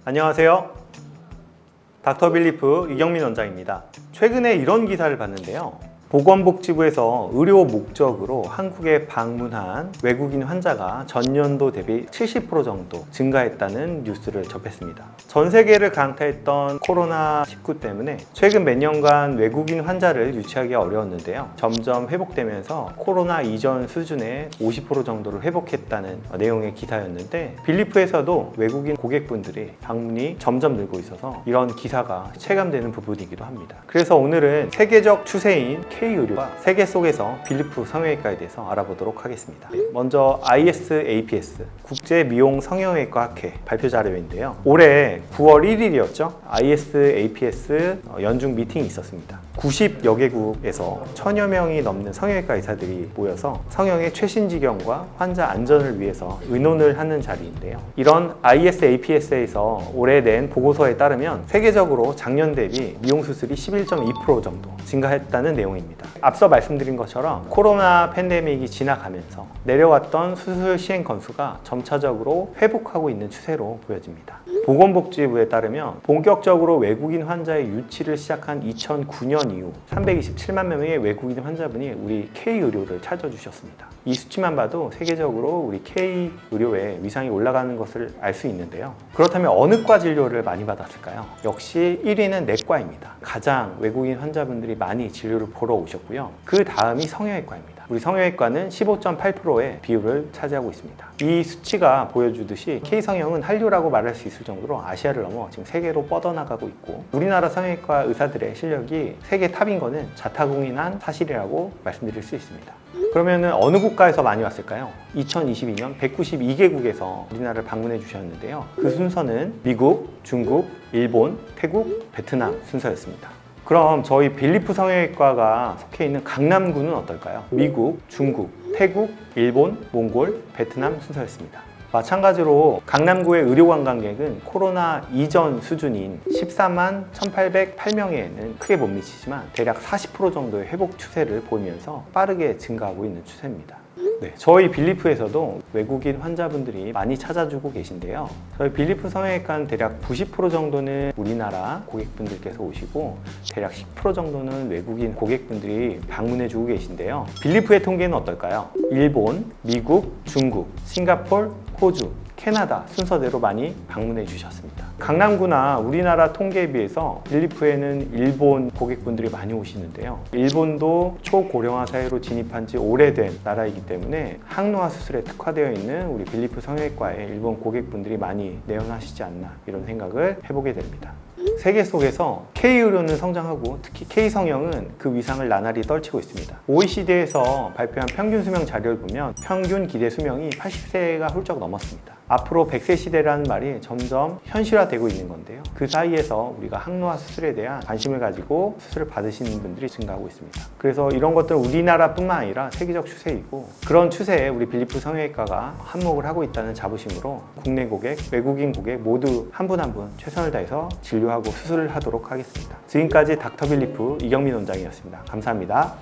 안녕하세요. 닥터빌리프 이경민 원장입니다. 최근에 이런 기사를 봤는데요. 보건복지부에서 의료 목적으로 한국에 방문한 외국인 환자가 전년도 대비 70% 정도 증가했다는 뉴스를 접했습니다. 전 세계를 강타했던 코로나19 때문에 최근 몇 년간 외국인 환자를 유치하기 어려웠는데요. 점점 회복되면서 코로나 이전 수준의 50% 정도를 회복했다는 내용의 기사였는데, 빌리프에서도 외국인 고객분들이 방문이 점점 늘고 있어서 이런 기사가 체감되는 부분이기도 합니다. 그래서 오늘은 세계적 추세인 K의료가 세계 속에서 빌리프 성형외과에 대해서 알아보도록 하겠습니다. 먼저 ISAPS 국제미용성형외과 학회 발표 자료인데요. 올해 9월 1일이었죠. ISAPS 연중 미팅이 있었습니다. 90여 개국에서 1000여 명이 넘는 성형외과 의사들이 모여서 성형의 최신 지경과 환자 안전을 위해서 의논을 하는 자리인데요. 이런 ISAPS에서 올해 낸 보고서에 따르면 세계적으로 작년 대비 미용 수술이 11.2% 정도 증가했다는 내용입니다. 앞서 말씀드린 것처럼 코로나 팬데믹이 지나가면서 내려왔던 수술 시행 건수가 점차적으로 회복하고 있는 추세로 보여집니다. 보건복지부에 따르면 본격적으로 외국인 환자의 유치를 시작한 2009년 이후 327만 명의 외국인 환자분이 우리 K의료를 찾아주셨습니다. 이 수치만 봐도 세계적으로 우리 K의료의 위상이 올라가는 것을 알 수 있는데요. 그렇다면 어느 과 진료를 많이 받았을까요? 역시 1위는 내과입니다. 가장 외국인 환자분들이 많이 진료를 보러 오셨고요. 그 다음이 성형외과입니다. 우리 성형외과는 15.8%의 비율을 차지하고 있습니다. 이 수치가 보여주듯이 K성형은 한류라고 말할 수 있을 정도로 아시아를 넘어 지금 세계로 뻗어나가고 있고, 우리나라 성형외과 의사들의 실력이 세계 탑인 것은 자타공인한 사실이라고 말씀드릴 수 있습니다. 그러면 어느 국가에서 많이 왔을까요? 2022년 192개국에서 우리나라를 방문해 주셨는데요. 그 순서는 미국, 중국, 일본, 태국, 베트남 순서였습니다. 그럼 저희 빌리프 성형외과가 속해 있는 강남구는 어떨까요? 미국, 중국, 태국, 일본, 몽골, 베트남 순서였습니다. 마찬가지로 강남구의 의료 관광객은 코로나 이전 수준인 14만 1,808명에는 크게 못 미치지만 대략 40% 정도의 회복 추세를 보이면서 빠르게 증가하고 있는 추세입니다. 네, 저희 빌리프에서도 외국인 환자분들이 많이 찾아주고 계신데요. 저희 빌리프 성형외과는 대략 90% 정도는 우리나라 고객분들께서 오시고 대략 10% 정도는 외국인 고객분들이 방문해주고 계신데요. 빌리프의 통계는 어떨까요? 일본, 미국, 중국, 싱가포르, 호주, 캐나다 순서대로 많이 방문해 주셨습니다. 강남구나 우리나라 통계에 비해서 빌리프에는 일본 고객분들이 많이 오시는데요. 일본도 초고령화 사회로 진입한 지 오래된 나라이기 때문에 항노화 수술에 특화되어 있는 우리 빌리프 성형외과에 일본 고객분들이 많이 내원하시지 않나, 이런 생각을 해보게 됩니다. 세계 속에서 K의료는 성장하고 특히 K성형은 그 위상을 나날이 떨치고 있습니다. OECD에서 발표한 평균 수명 자료를 보면 평균 기대 수명이 80세가 훌쩍 넘었습니다. 앞으로 100세 시대라는 말이 점점 현실화되고 있는 건데요. 그 사이에서 우리가 항노화 수술에 대한 관심을 가지고 수술을 받으시는 분들이 증가하고 있습니다. 그래서 이런 것들은 우리나라뿐만 아니라 세계적 추세이고, 그런 추세에 우리 빌리프 성형외과가 한몫을 하고 있다는 자부심으로 국내 고객, 외국인 고객 모두 한 분 한 분 최선을 다해서 진료하고 수술을 하도록 하겠습니다. 지금까지 닥터빌리프 이경민 원장이었습니다. 감사합니다.